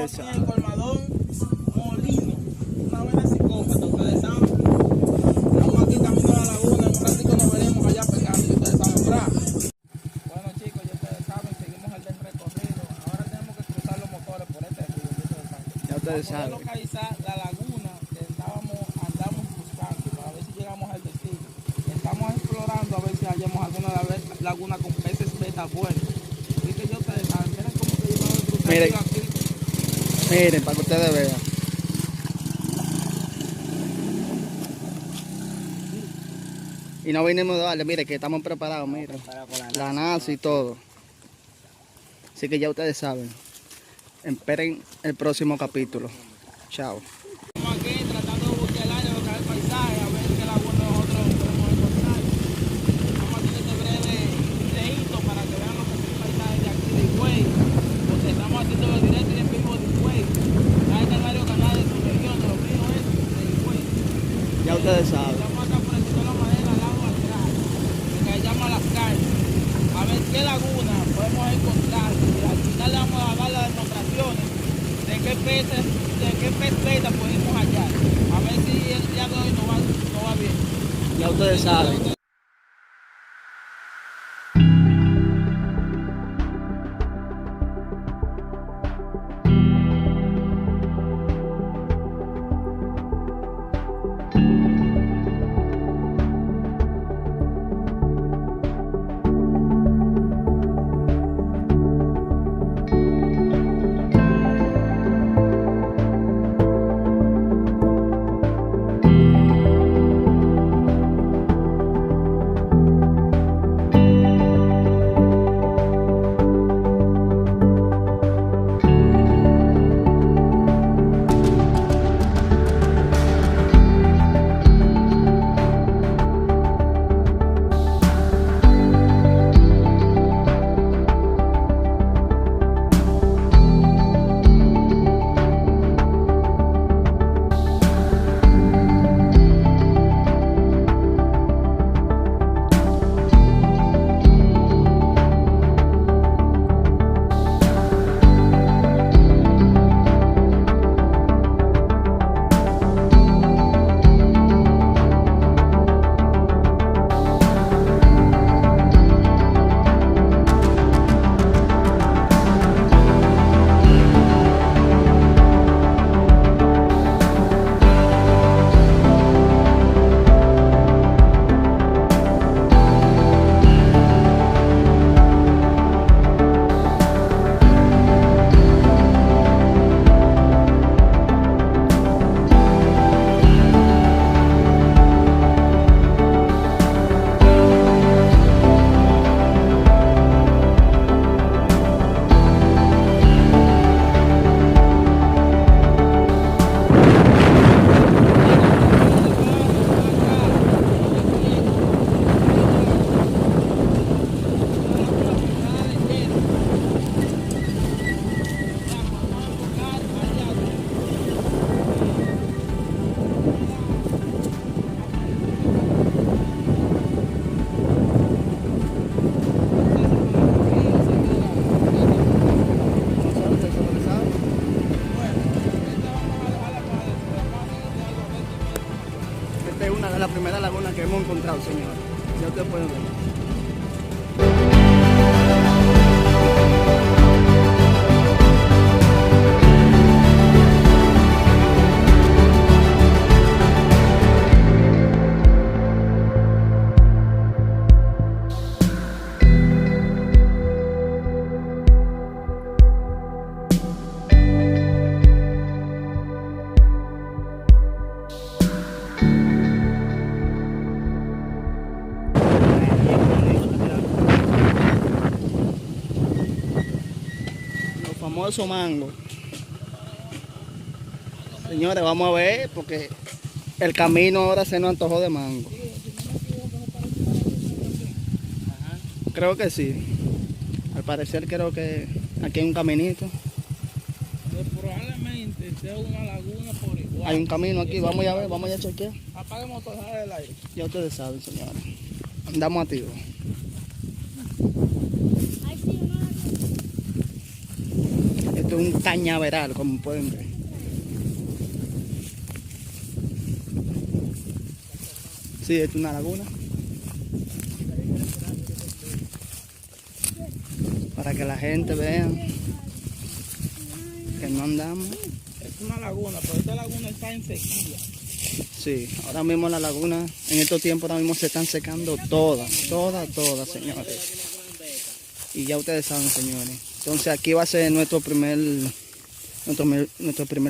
ustedes en saben. el colmadón Molino, una buena psicópata, ustedes saben. Estamos aquí camino a la laguna, en un ratito nos veremos allá pegando, y ustedes saben, ¿verdad? Bueno chicos, ya ustedes saben, seguimos el del recorrido. Ahora tenemos que cruzar los motores por este río, ya ustedes saben. Ya ustedes Para poder saben. localizar la laguna que andamos buscando, para ver si llegamos al destino. Estamos explorando a ver si hallamos alguna laguna con peces beta buenos. Así que ya ustedes saben, miren cómo que yo me voy a cruzar Miren. río aquí. Miren, para que ustedes vean. Y no vinimos a darle, miren que estamos preparados, miren. La NASA y todo. Así que ya ustedes saben. Esperen el próximo capítulo. Chao. Estamos aquí tratando de buscar el área, buscar el paisaje, a ver qué laguna nosotros podemos encontrar. Vamos a hacer este breve videíto para que vean lo que es el paisaje de aquí de Higüey, porque estamos haciendo el directo y en vivo de Higüey. Ya están varios canales de su región, de lo mío es de Higüey. Ya ustedes saben. Estamos acá por el sector de la madera, al lado atrás, lo que se llama Las Carnes. A ver qué laguna podemos encontrar y al final le vamos a dar las demostraciones de qué pez beta podemos hallar. A ver si el día de hoy no va bien. Ya ustedes saben. Esta es una de las primeras lagunas que hemos encontrado, señores. Ya ustedes pueden ver. Famoso mango. Señores, vamos a ver porque el camino ahora se nos antojó de mango. Creo que sí. Al parecer creo que aquí hay un caminito. Probablemente sea una laguna por igual. Hay un camino aquí, vamos a ver, vamos a chequear. Apague el motor, jale el aire. Ya ustedes saben, señores. Andamos activos. Esto Esto es un cañaveral, como pueden ver. Sí, esto es una laguna. Para que la gente vea que no andamos. Es una laguna, pero esta laguna está en sequía. Sí, ahora mismo la laguna, en estos tiempos ahora mismo se están secando todas, señores. Y ya ustedes saben, señores. Entonces aquí va a ser nuestro primer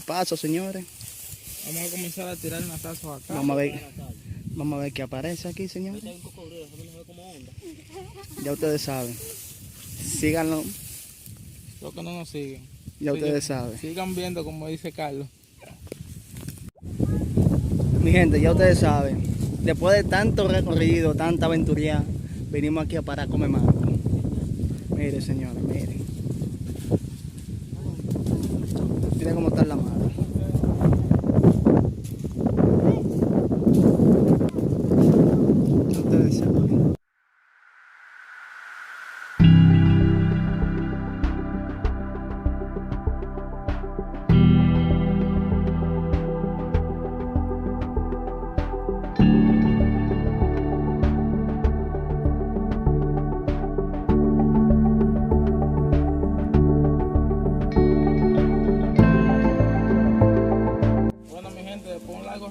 paso, señores. Vamos a comenzar a tirar una taza acá. Vamos a ver qué aparece aquí, señores. Ya ustedes saben. Síganlo. Los que no nos siguen. Ya ustedes saben. Sigan viendo, como dice Carlos. Mi gente, ya ustedes saben. Después de tanto recorrido, tanta aventuría, venimos aquí a parar a comer mango. Miren, señores, miren. Miren cómo está la mata. Ya ustedes saben.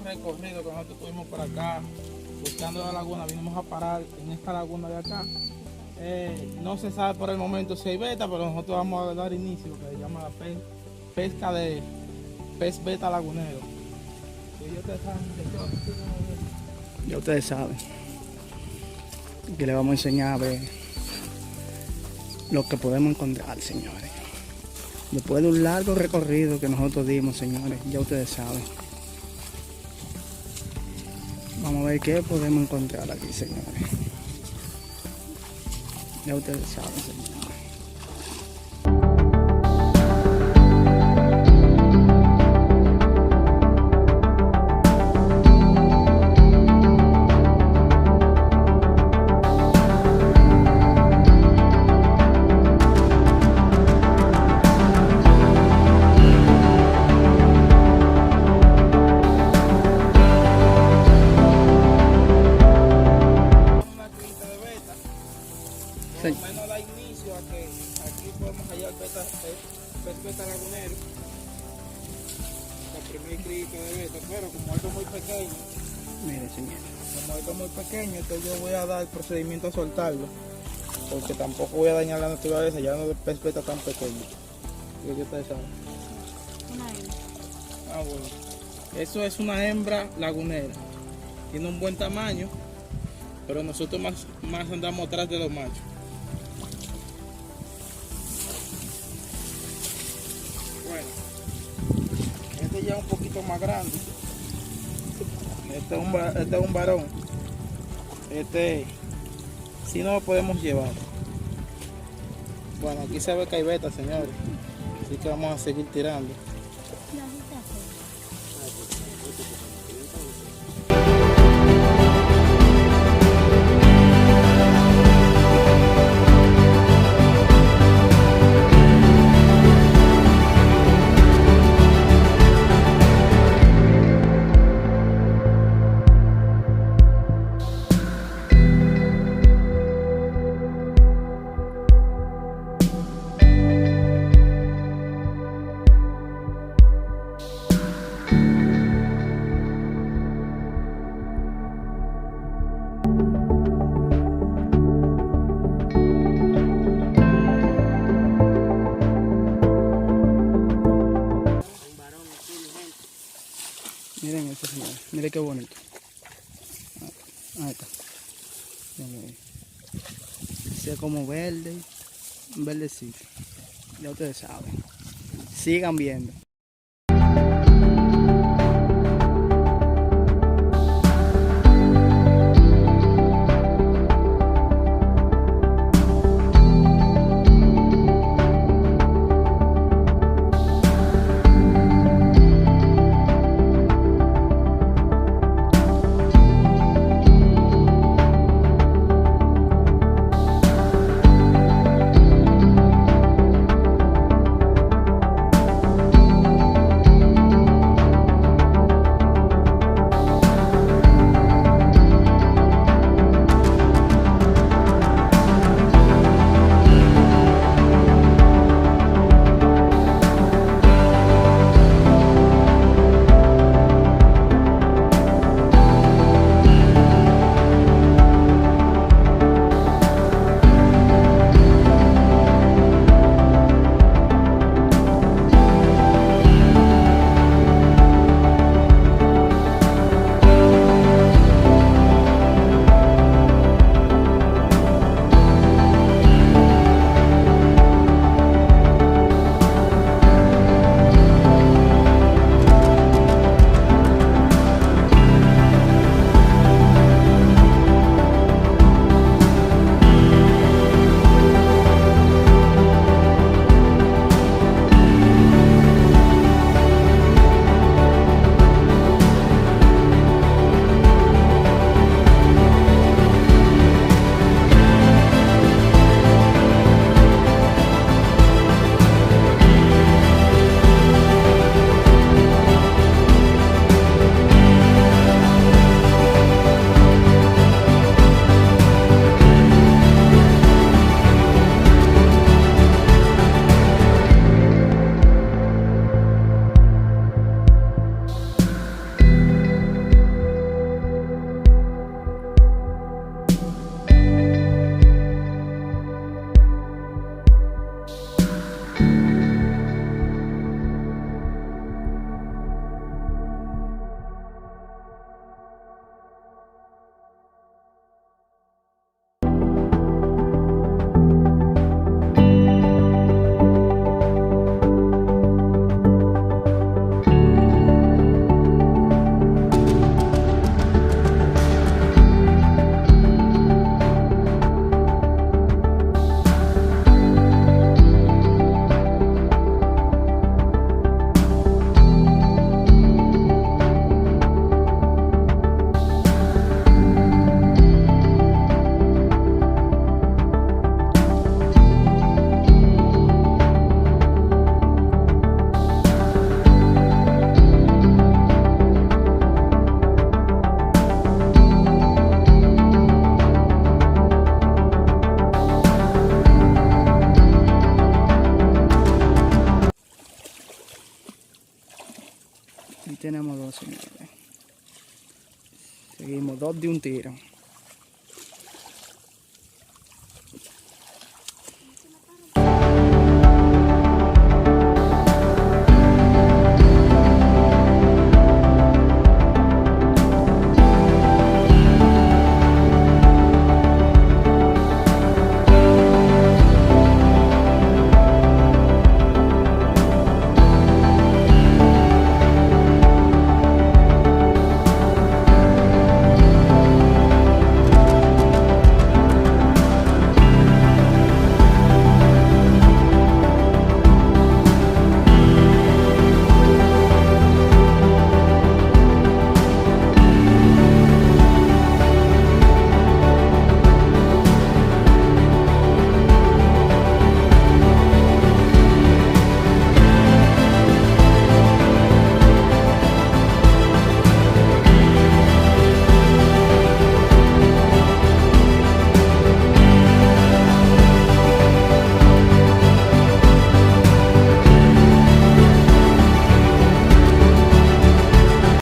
Recorrido que nosotros tuvimos por acá buscando la laguna, vinimos a parar en esta laguna de acá. No se sabe por el momento si hay beta, pero nosotros vamos a dar inicio a lo que se llama la pesca de pez beta lagunero. Ya ustedes saben que le vamos a enseñar a ver lo que podemos encontrar, señores. Después de un largo recorrido que nosotros dimos, señores, ya ustedes saben. Vamos a ver qué podemos encontrar aquí, señores. Ya ustedes saben, señores. Por lo menos da inicio a que aquí podemos hallar pez beta lagunero. La primera crita de beta, pero como esto es muy pequeño, Mire, señor. como esto es muy pequeño, entonces yo voy a dar el procedimiento a soltarlo, porque tampoco voy a dañar la naturaleza, ya no es pez beta tan pequeño. ¿Y qué ustedes saben? Una hembra. Ah, bueno. Eso es una hembra lagunera. Tiene un buen tamaño, pero nosotros más andamos atrás de los machos. Bueno, este ya es un poquito más grande. Este es un varón. Este sí no lo podemos llevar. Bueno, aquí se ve que hay beta, señores. Así que vamos a seguir tirando. Miren esto, señores. Miren qué bonito. Ahí está. Miren. Sea como verde, un verdecito. Ya ustedes saben. Sigan viendo. tenemos dos, señores. Seguimos, dos de un tiro.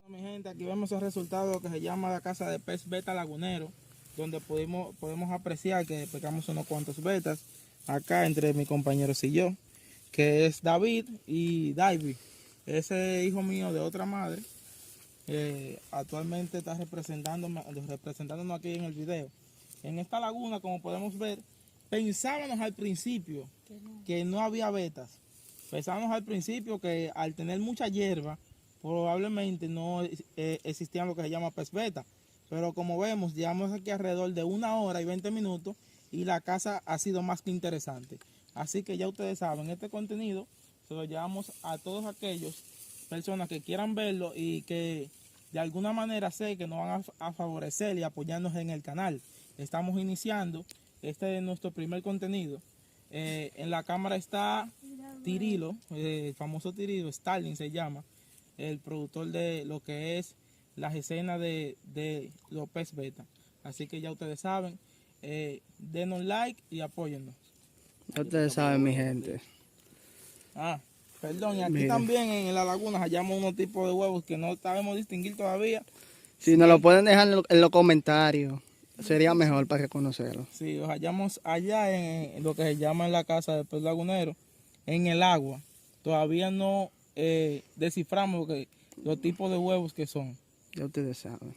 Mi gente, aquí vemos el resultado que se llama la casa de pez beta lagunero, donde podemos apreciar que pescamos unos cuantos betas acá entre mis compañeros y yo, que es David y Davy. Ese hijo mío de otra madre, actualmente está representándonos aquí en el video. En esta laguna, como podemos ver, pensábamos al principio que no había vetas. Pensábamos al principio que al tener mucha hierba, probablemente no existían lo que se llama pez beta. Pero como vemos, llevamos aquí alrededor de 1 hora y 20 minutos y la caza ha sido más que interesante. Así que ya ustedes saben, este contenido se lo llevamos a todos aquellos personas que quieran verlo y que de alguna manera sé que nos van a favorecer y apoyarnos en el canal. Estamos iniciando, este es nuestro primer contenido. En la cámara está Tirilo, el famoso Tirilo, Stalin se llama, el productor de lo que es las escenas de los pez beta. Así que ya ustedes saben, denos like y apóyennos. Ya ustedes saben, mi gente. Perdón, y aquí Mira. también en la laguna hallamos unos tipos de huevos que no sabemos distinguir todavía. Si nos lo pueden dejar en los comentarios, sería mejor para reconocerlo. Sí, los hallamos allá en lo que se llama la casa del pez lagunero, en el agua. Todavía no desciframos los tipos de huevos que son. Ya ustedes saben.